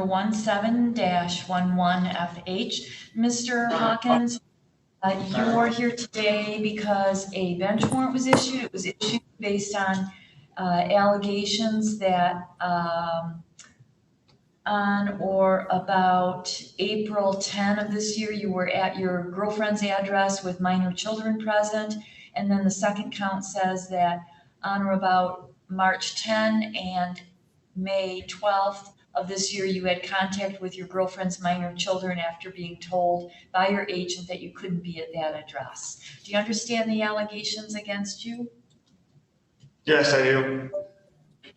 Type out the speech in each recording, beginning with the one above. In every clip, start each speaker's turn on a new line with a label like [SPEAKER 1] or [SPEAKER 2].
[SPEAKER 1] number 17-11FH. Mr. Hawkins, you're here today because a bench warrant was issued. It was issued based on allegations that on or about April 10 of this year, you were at your girlfriend's address with minor children present. And then the second count says that on or about March 10 and May 12th of this year, you had contact with your girlfriend's minor children after being told by your agent that you couldn't be at that address. Do you understand the allegations against you?
[SPEAKER 2] Yes, I do.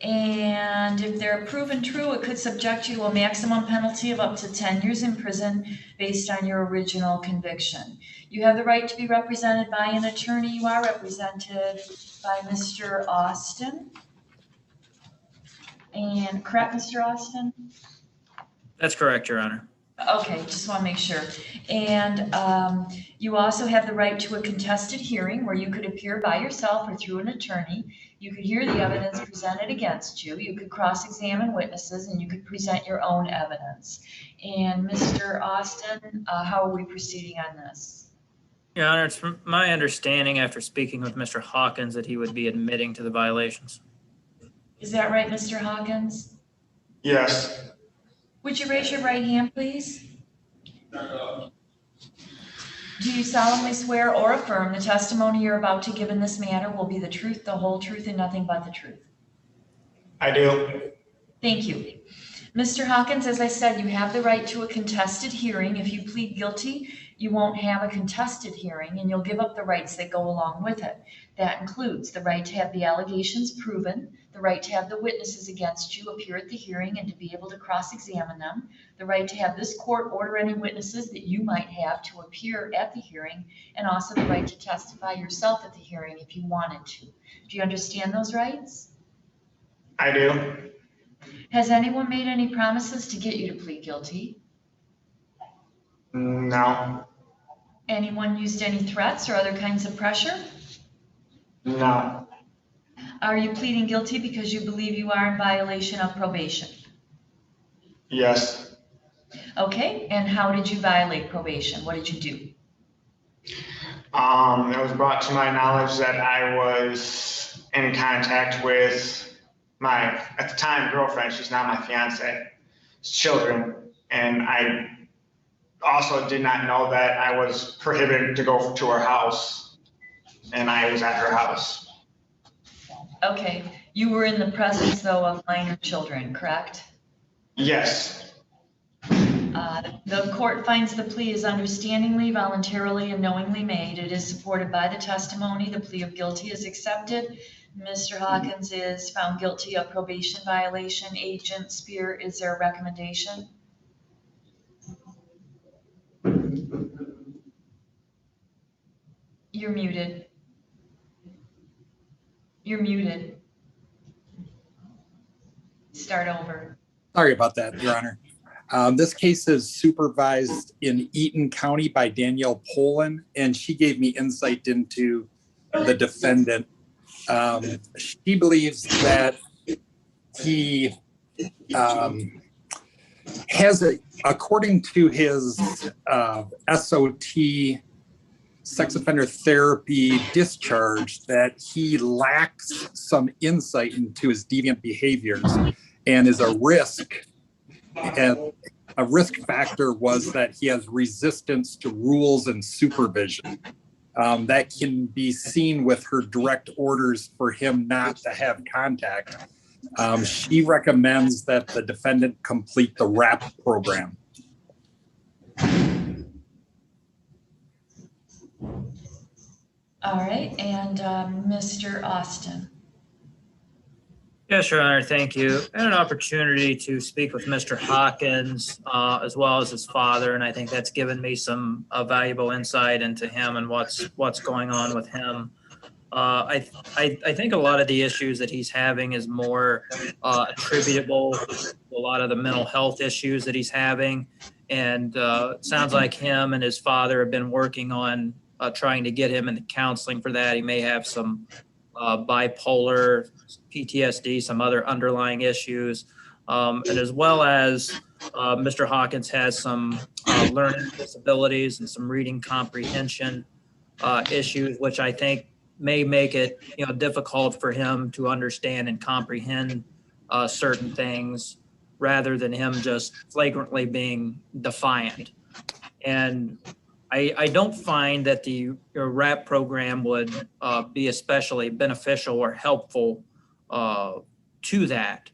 [SPEAKER 1] And if they're proven true, it could subject you to a maximum penalty of up to 10 years in prison based on your original conviction. You have the right to be represented by an attorney. You are represented by Mr. Austin. And correct, Mr. Austin?
[SPEAKER 3] That's correct, Your Honor.
[SPEAKER 1] Okay, just want to make sure. And you also have the right to a contested hearing where you could appear by yourself or through an attorney. You could hear the evidence presented against you. You could cross-examine witnesses, and you could present your own evidence. And Mr. Austin, how are we proceeding on this?
[SPEAKER 3] Your Honor, it's from my understanding after speaking with Mr. Hawkins that he would be admitting to the violations.
[SPEAKER 1] Is that right, Mr. Hawkins?
[SPEAKER 2] Yes.
[SPEAKER 1] Would you raise your right hand, please? Do you solemnly swear or affirm the testimony you're about to give in this matter will be the truth, the whole truth, and nothing but the truth?
[SPEAKER 2] I do.
[SPEAKER 1] Thank you. Mr. Hawkins, as I said, you have the right to a contested hearing. If you plead guilty, you won't have a contested hearing, and you'll give up the rights that go along with it. That includes the right to have the allegations proven, the right to have the witnesses against you appear at the hearing and to be able to cross-examine them, the right to have this court order any witnesses that you might have to appear at the hearing, and also the right to testify yourself at the hearing if you wanted to. Do you understand those rights?
[SPEAKER 2] I do.
[SPEAKER 1] Has anyone made any promises to get you to plead guilty?
[SPEAKER 2] No.
[SPEAKER 1] Anyone used any threats or other kinds of pressure?
[SPEAKER 2] No.
[SPEAKER 1] Are you pleading guilty because you believe you are in violation of probation?
[SPEAKER 2] Yes.
[SPEAKER 1] Okay, and how did you violate probation? What did you do?
[SPEAKER 2] It was brought to my knowledge that I was in contact with my, at the time, girlfriend, she's now my fiance, children, and I also did not know that I was prohibited to go to her house, and I was at her house.
[SPEAKER 1] Okay, you were in the presence, though, of minor children, correct?
[SPEAKER 2] Yes.
[SPEAKER 1] The court finds the plea is understandingly, voluntarily, and knowingly made. It is supported by the testimony. The plea of guilty is accepted. Mr. Hawkins is found guilty of probation violation. Agent Spear, is there a recommendation? You're muted. You're muted. Start over.
[SPEAKER 4] Sorry about that, Your Honor. This case is supervised in Eaton County by Danielle Poland, and she gave me insight into the defendant. She believes that he has, according to his SOT, sex offender therapy discharge, that he lacks some insight into his deviant behaviors and is a risk. And a risk factor was that he has resistance to rules and supervision. That can be seen with her direct orders for him not to have contact. She recommends that the defendant complete the RAP program.
[SPEAKER 1] All right, and Mr. Austin.
[SPEAKER 3] Yes, Your Honor, thank you. I had an opportunity to speak with Mr. Hawkins as well as his father, and I think that's given me some valuable insight into him and what's going on with him. I think a lot of the issues that he's having is more attributable to a lot of the mental health issues that he's having, and it sounds like him and his father have been working on trying to get him into counseling for that. He may have some bipolar, PTSD, some other underlying issues, and as well as Mr. Hawkins has some learning disabilities and some reading comprehension issues, which I think may make it, difficult for him to understand and comprehend certain things rather than him just flagrantly being defiant. And I don't find that the RAP program would be especially beneficial or helpful to that.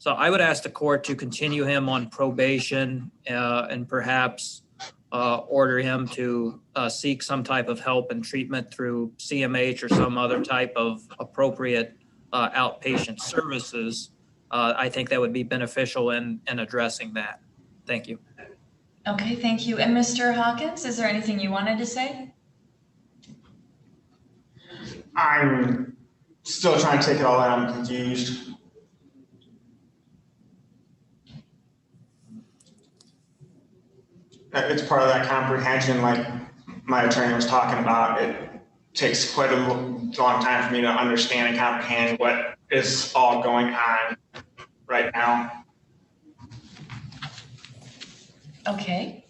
[SPEAKER 3] So I would ask the court to continue him on probation and perhaps order him to seek some type of help and treatment through CMH or some other type of appropriate outpatient services. I think that would be beneficial in addressing that. Thank you.
[SPEAKER 1] Okay, thank you. And Mr. Hawkins, is there anything you wanted to say?
[SPEAKER 2] I'm still trying to take it all in. I'm confused. It's part of that comprehension, like my attorney was talking about. It takes quite a long time for me to understand and comprehend what is all going on right now.
[SPEAKER 1] Okay.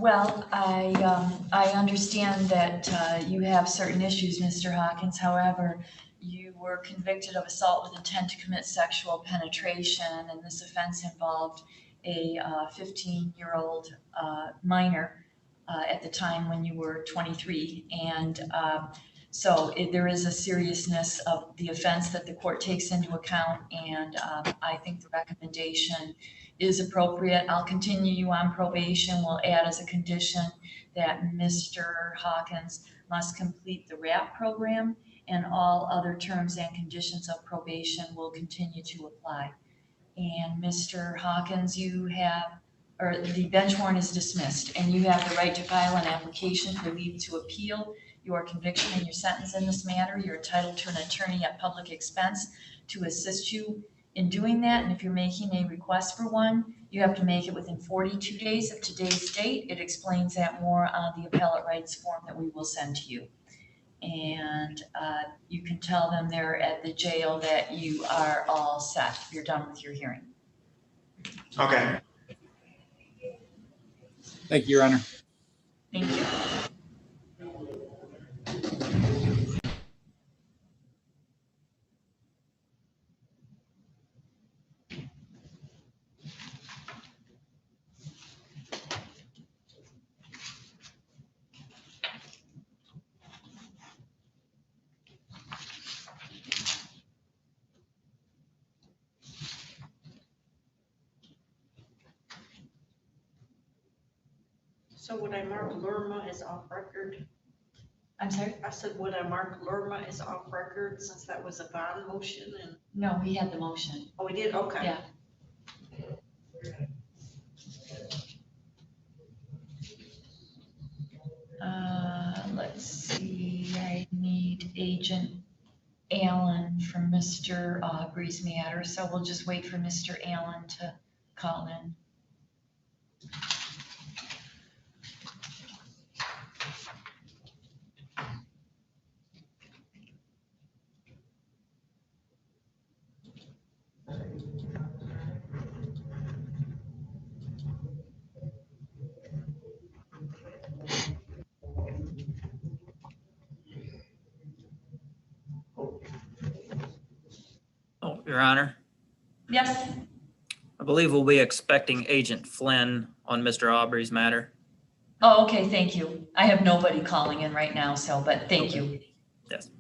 [SPEAKER 1] Well, I understand that you have certain issues, Mr. Hawkins. However, you were convicted of assault with intent to commit sexual penetration, and this offense involved a 15-year-old minor at the time when you were 23. And so there is a seriousness of the offense that the court takes into account, and I think the recommendation is appropriate. I'll continue you on probation. We'll add as a condition that Mr. Hawkins must complete the RAP program, and all other terms and conditions of probation will continue to apply. And Mr. Hawkins, the bench warrant is dismissed, and you have the right to file an application for leave to appeal your conviction and your sentence in this matter. You're entitled to an attorney at public expense to assist you in doing that. And if you're making a request for one, you have to make it within 42 days of today's date. It explains that more on the appellate rights form that we will send to you. And you can tell them there at the jail that you are all set. You're done with your hearing.
[SPEAKER 2] Okay.
[SPEAKER 4] Thank you, Your Honor.
[SPEAKER 1] Thank you.
[SPEAKER 5] So would I mark Lerma as off record?
[SPEAKER 1] I'm sorry?
[SPEAKER 5] I said, would I mark Lerma as off record since that was a bond motion and,
[SPEAKER 1] No, we had the motion.
[SPEAKER 5] oh, we did, okay.
[SPEAKER 1] Yeah. Let's see, I need Agent Allen from Mr. Aubrey's matter, so we'll just wait for Mr. Allen to call in.
[SPEAKER 3] Oh, Your Honor,
[SPEAKER 1] Yes?
[SPEAKER 3] I believe we'll be expecting Agent Flynn on Mr. Aubrey's matter.
[SPEAKER 1] Oh, okay, thank you. I have nobody calling in right now, so, but thank you.
[SPEAKER 3] Yes.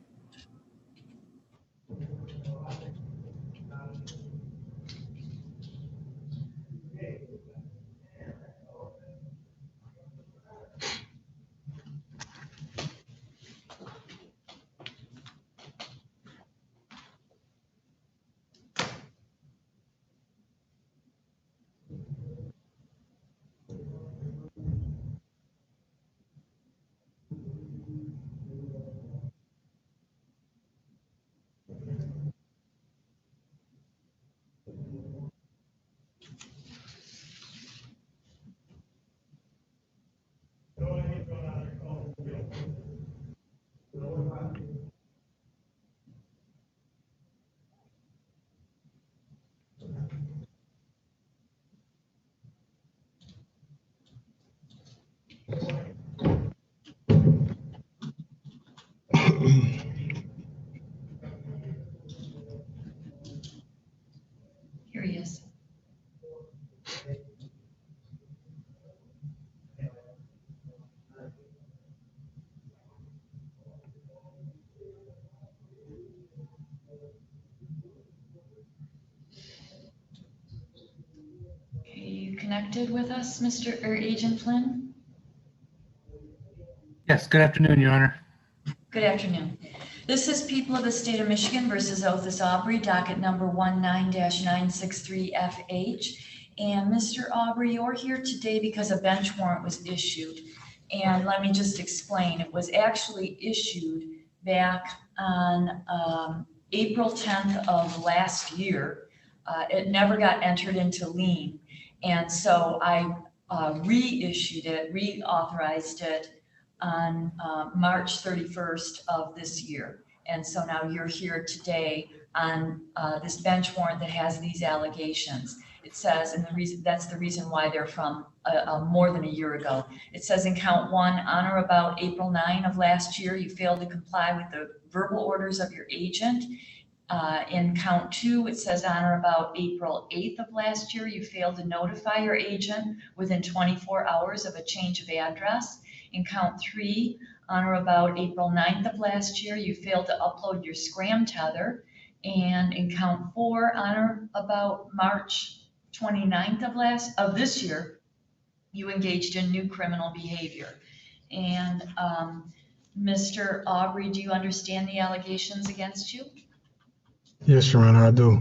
[SPEAKER 1] he is. Okay, you connected with us, Agent Flynn?
[SPEAKER 6] Yes, good afternoon, Your Honor.
[SPEAKER 1] Good afternoon. This is People of the State of Michigan versus Othis Aubrey, docket number 19-963FH. And Mr. Aubrey, you're here today because a bench warrant was issued. And let me just explain. It was actually issued back on April 10th of last year. It never got entered into lien. And so I reissued it, reauthorized it on March 31st of this year. And so now you're here today on this bench warrant that has these allegations. It says, and that's the reason why they're from more than a year ago. It says in count 1, on or about April 9 of last year, you failed to comply with the verbal orders of your agent. In count 2, it says on or about April 8th of last year, you failed to notify your agent within 24 hours of a change of address. In count 3, on or about April 9th of last year, you failed to upload your scram tether. And in count 4, on or about March 29th of this year, you engaged in new criminal behavior. And Mr. Aubrey, do you understand the allegations against you?
[SPEAKER 7] Yes, Your Honor, I do.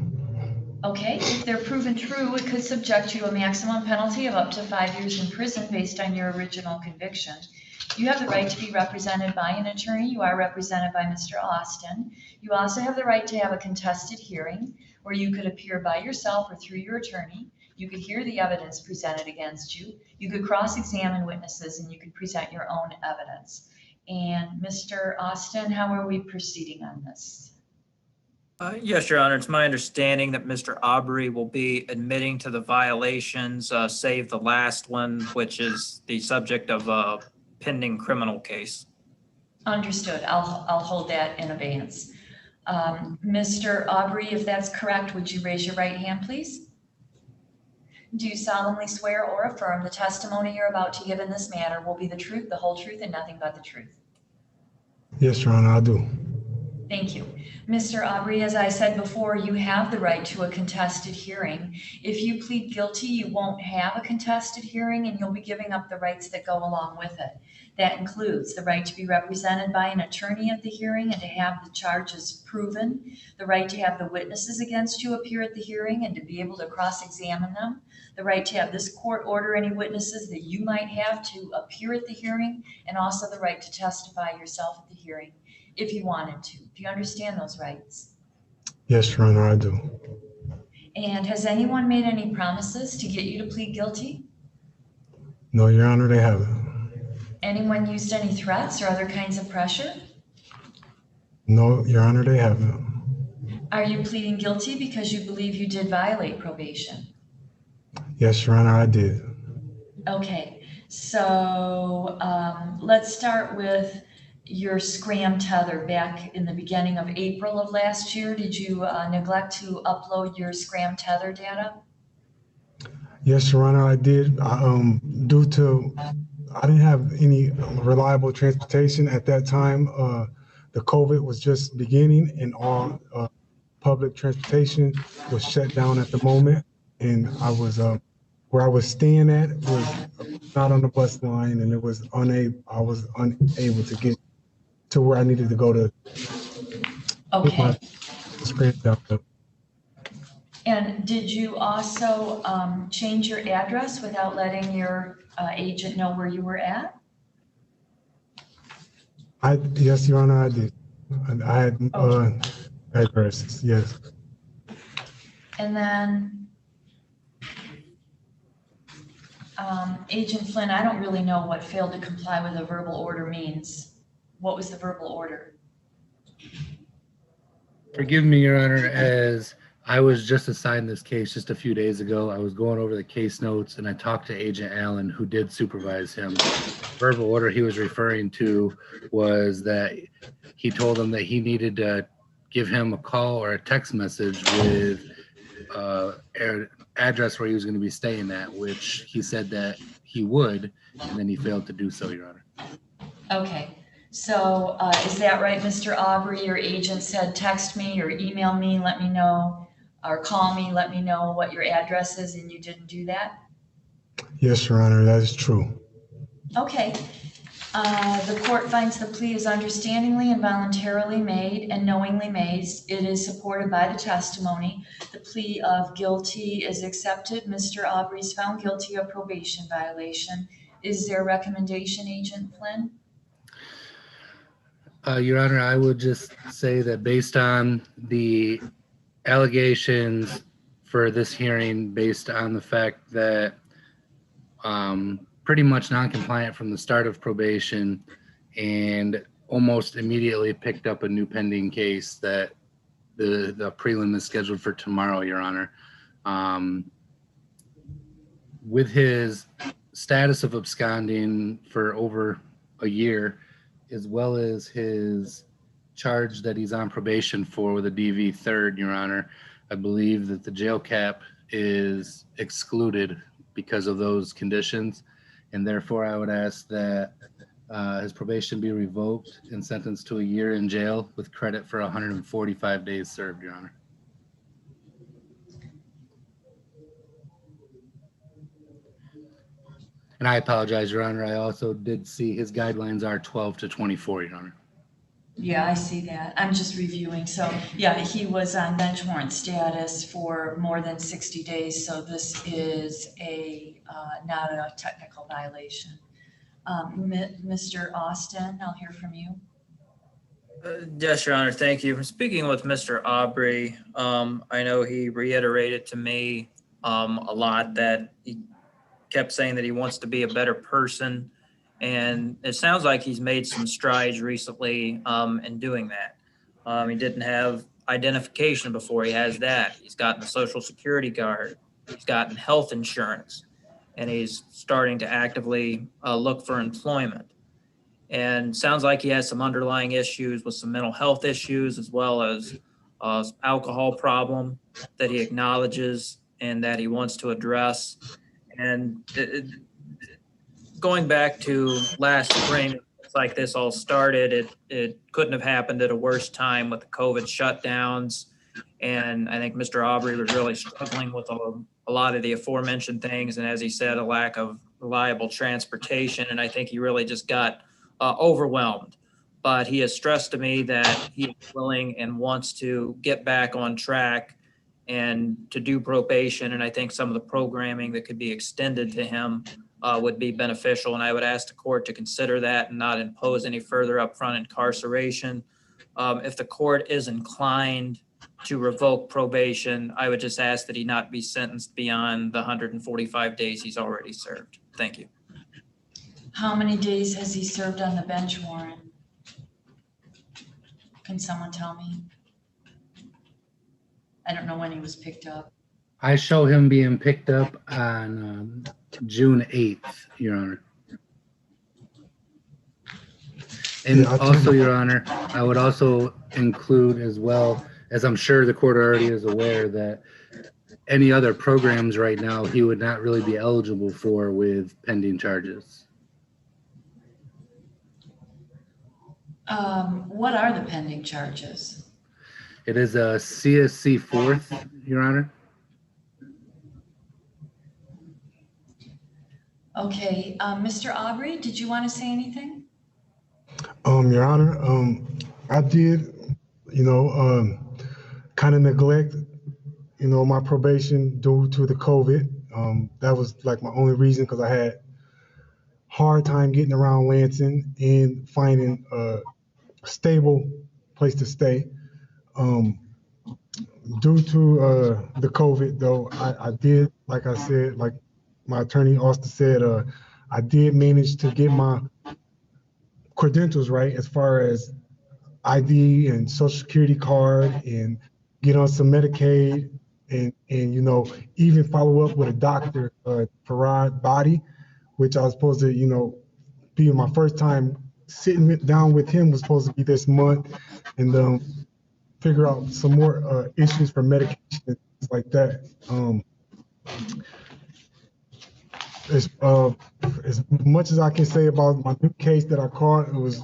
[SPEAKER 1] Okay, if they're proven true, it could subject you to a maximum penalty of up to 5 years in prison based on your original conviction. You have the right to be represented by an attorney. You are represented by Mr. Austin. You also have the right to have a contested hearing where you could appear by yourself or through your attorney. You could hear the evidence presented against you. You could cross-examine witnesses and you could present your own evidence. And Mr. Austin, how are we proceeding on this?
[SPEAKER 3] Yes, Your Honor. It's my understanding that Mr. Aubrey will be admitting to the violations, save the last one, which is the subject of a pending criminal case.
[SPEAKER 1] Understood. I'll hold that in abeyance. Mr. Aubrey, if that's correct, would you raise your right hand, please? Do you solemnly swear or affirm the testimony you're about to give in this matter will be the truth, the whole truth, and nothing but the truth?
[SPEAKER 7] Yes, Your Honor, I do.
[SPEAKER 1] Thank you. Mr. Aubrey, as I said before, you have the right to a contested hearing. If you plead guilty, you won't have a contested hearing and you'll be giving up the rights that go along with it. That includes the right to be represented by an attorney at the hearing and to have the charges proven, the right to have the witnesses against you appear at the hearing and to be able to cross-examine them, the right to have this court order any witnesses that you might have to appear at the hearing, and also the right to testify yourself at the hearing if you wanted to. Do you understand those rights?
[SPEAKER 7] Yes, Your Honor, I do.
[SPEAKER 1] And has anyone made any promises to get you to plead guilty?
[SPEAKER 7] No, Your Honor, they haven't.
[SPEAKER 1] Anyone used any threats or other kinds of pressure?
[SPEAKER 7] No, Your Honor, they haven't.
[SPEAKER 1] Are you pleading guilty because you believe you did violate probation?
[SPEAKER 7] Yes, Your Honor, I did.
[SPEAKER 1] Okay, so let's start with your scram tether back in the beginning of April of last year. Did you neglect to upload your scram tether data?
[SPEAKER 7] Yes, Your Honor, I did. Due to I didn't have any reliable transportation at that time. The COVID was just beginning and all public transportation was shut down at the moment. And I was, where I was staying at was not on the bus line and I was unable to get to where I needed to go to.
[SPEAKER 1] Okay.
[SPEAKER 7] Scram tether.
[SPEAKER 1] And did you also change your address without letting your agent know where you were at?
[SPEAKER 7] Yes, Your Honor, I did. I had addresses, yes.
[SPEAKER 1] And then, Agent Flynn, I don't really know what failed to comply with a verbal order means. What was the verbal order?
[SPEAKER 6] Forgive me, Your Honor, as I was just assigned this case just a few days ago. I was going over the case notes and I talked to Agent Allen, who did supervise him. The verbal order he was referring to was that he told him that he needed to give him a call or a text message with address where he was going to be staying at, which he said that he would, and then he failed to do so, Your Honor.
[SPEAKER 1] Okay, so is that right, Mr. Aubrey? Your agent said text me or email me, let me know, or call me, let me know what your address is, and you didn't do that?
[SPEAKER 7] Yes, Your Honor, that is true.
[SPEAKER 1] Okay. The court finds the plea is understandingly and voluntarily made and knowingly made. It is supported by the testimony. The plea of guilty is accepted. Mr. Aubrey is found guilty of probation violation. Is there a recommendation, Agent Flynn?
[SPEAKER 6] Your Honor, I would just say that based on the allegations for this hearing, based on the fact that pretty much non-compliant from the start of probation and almost immediately picked up a new pending case, that the prelim is scheduled for tomorrow, Your Honor. With his status of absconding for over a year, as well as his charge that he's on probation for with a DV third, Your Honor, I believe that the jail cap is excluded because of those conditions. And therefore, I would ask that his probation be revoked and sentenced to a year in jail with credit for 145 days served, Your Honor. And I apologize, Your Honor. I also did see his guidelines are 12 to 24, Your Honor.
[SPEAKER 1] Yeah, I see that. I'm just reviewing. So yeah, he was on bench warrant status for more than 60 days. So this is not a technical violation. Mr. Austin, I'll hear from you.
[SPEAKER 3] Yes, Your Honor, thank you. Speaking with Mr. Aubrey, I know he reiterated to me a lot that he kept saying that he wants to be a better person. And it sounds like he's made some strides recently in doing that. He didn't have identification before. He has that. He's gotten a Social Security card. He's gotten health insurance. And he's starting to actively look for employment. And sounds like he has some underlying issues with some mental health issues, as well as alcohol problem that he acknowledges and that he wants to address. And going back to last spring, it's like this all started. It couldn't have happened at a worse time with the COVID shutdowns. And I think Mr. Aubrey was really struggling with a lot of the aforementioned things. And as he said, a lack of reliable transportation. And I think he really just got overwhelmed. But he has stressed to me that he is willing and wants to get back on track and to do probation. And I think some of the programming that could be extended to him would be beneficial. And I would ask the court to consider that and not impose any further upfront incarceration. If the court is inclined to revoke probation, I would just ask that he not be sentenced beyond the 145 days he's already served. Thank you.
[SPEAKER 1] How many days has he served on the bench warrant? Can someone tell me? I don't know when he was picked up.
[SPEAKER 6] I show him being picked up on June 8th, Your Honor. And
[SPEAKER 7] Yeah,
[SPEAKER 6] also, Your Honor, I would also include as well, as I'm sure the court already is aware, that any other programs right now he would not really be eligible for with pending charges.
[SPEAKER 1] What are the pending charges?
[SPEAKER 6] It is a CSC fourth, Your Honor.
[SPEAKER 1] Okay, Mr. Aubrey, did you want to say anything?
[SPEAKER 7] Your Honor, I did, kind of neglect, my probation due to the COVID. That was like my only reason, because I had hard time getting around Lansing and finding a stable place to stay. Due to the COVID, though, I did, like I said, like my attorney Austin said, I did manage to get my credentials right as far as ID and Social Security card, and get on some Medicaid, and even follow up with a doctor, Parad Body, which I was supposed to, be my first time sitting down with him was supposed to be this month, and figure out some more issues for medication like that. As much as I can say about my new case that I caught, it was,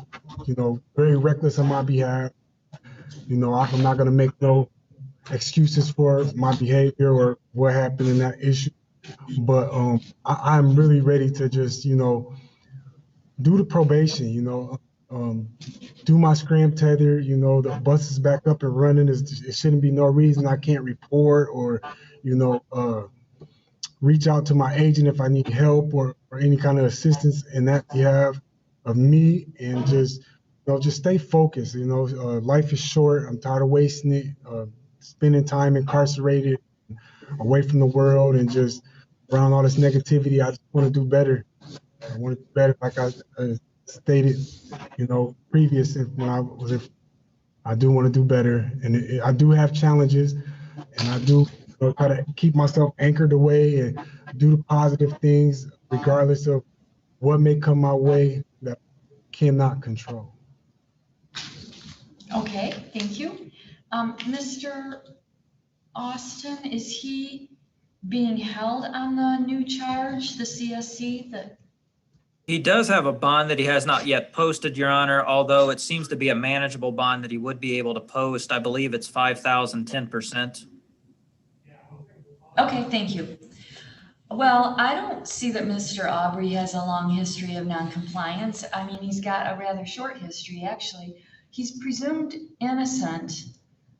[SPEAKER 7] very reckless on my behalf. I'm not gonna make no excuses for my behavior or what happened in that issue. But I'm really ready to just, do the probation, do my scram tether, the bus is back up and running. It shouldn't be no reason I can't report or, reach out to my agent if I need help or any kind of assistance in that behalf of me, and just stay focused. Life is short. I'm tired of wasting it, spending time incarcerated, away from the world, and just around all this negativity. I just want to do better. I want to do better, like I stated, previous when I was. I do want to do better, and I do have challenges, and I do try to keep myself anchored away and do the positive things, regardless of what may come my way that I cannot control.
[SPEAKER 1] Okay, thank you. Mr. Austin, is he being held on the new charge, the CSC?
[SPEAKER 3] He does have a bond that he has not yet posted, Your Honor, although it seems to be a manageable bond that he would be able to post. I believe it's 5,000, 10%.
[SPEAKER 1] Okay, thank you. Well, I don't see that Mr. Aubrey has a long history of noncompliance. I mean, he's got a rather short history, actually. He's presumed innocent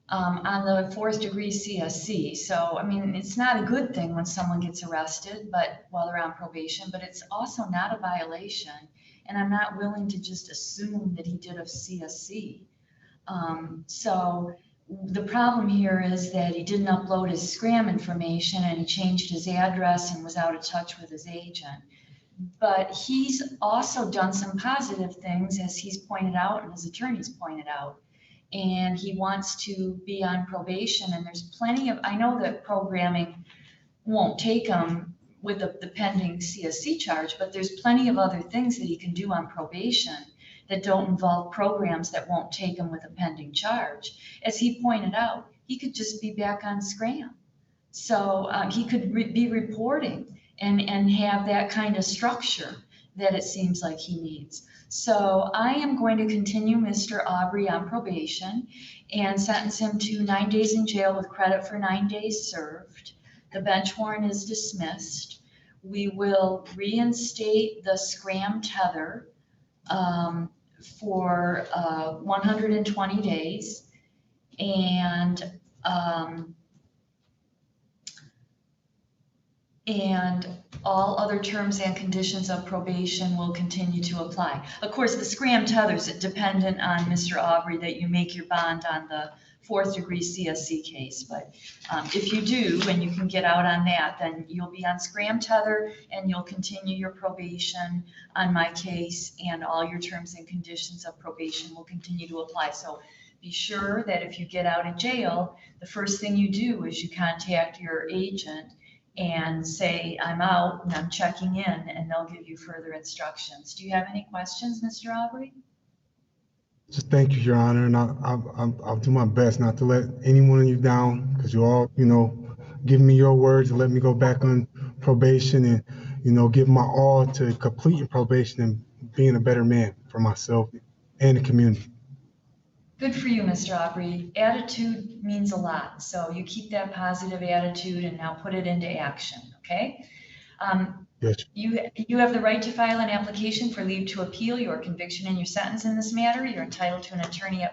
[SPEAKER 1] on the 4th degree CSC. So, I mean, it's not a good thing when someone gets arrested, but while they're on probation, but it's also not a violation. And I'm not willing to just assume that he did a CSC. So the problem here is that he didn't upload his scram information and he changed his address and was out of touch with his agent. But he's also done some positive things, as he's pointed out and his attorneys pointed out. And he wants to be on probation, and there's plenty of, I know that programming won't take him with the pending CSC charge, but there's plenty of other things that he can do on probation that don't involve programs that won't take him with a pending charge. As he pointed out, he could just be back on scram. So he could be reporting and have that kind of structure that it seems like he needs. So I am going to continue Mr. Aubrey on probation and sentence him to 9 days in jail with credit for 9 days served. The bench warrant is dismissed. We will reinstate the scram tether for 120 days, and all other terms and conditions of probation will continue to apply. Of course, the scram tethers is dependent on Mr. Aubrey that you make your bond on the 4th degree CSC case. But if you do, and you can get out on that, then you'll be on scram tether and you'll continue your probation on my case, and all your terms and conditions of probation will continue to apply. So be sure that if you get out of jail, the first thing you do is you contact your agent and say, I'm out and I'm checking in, and they'll give you further instructions. Do you have any questions, Mr. Aubrey?
[SPEAKER 7] Just thank you, Your Honor, and I'll do my best not to let any one of you down, because you all, give me your words and let me go back on probation and, give my all to completing probation and being a better man for myself and the community.
[SPEAKER 1] Good for you, Mr. Aubrey. Attitude means a lot. So you keep that positive attitude and now put it into action, okay?
[SPEAKER 7] Yes.
[SPEAKER 1] You have the right to file an application for leave to appeal your conviction and your sentence in this matter. You're entitled to an attorney at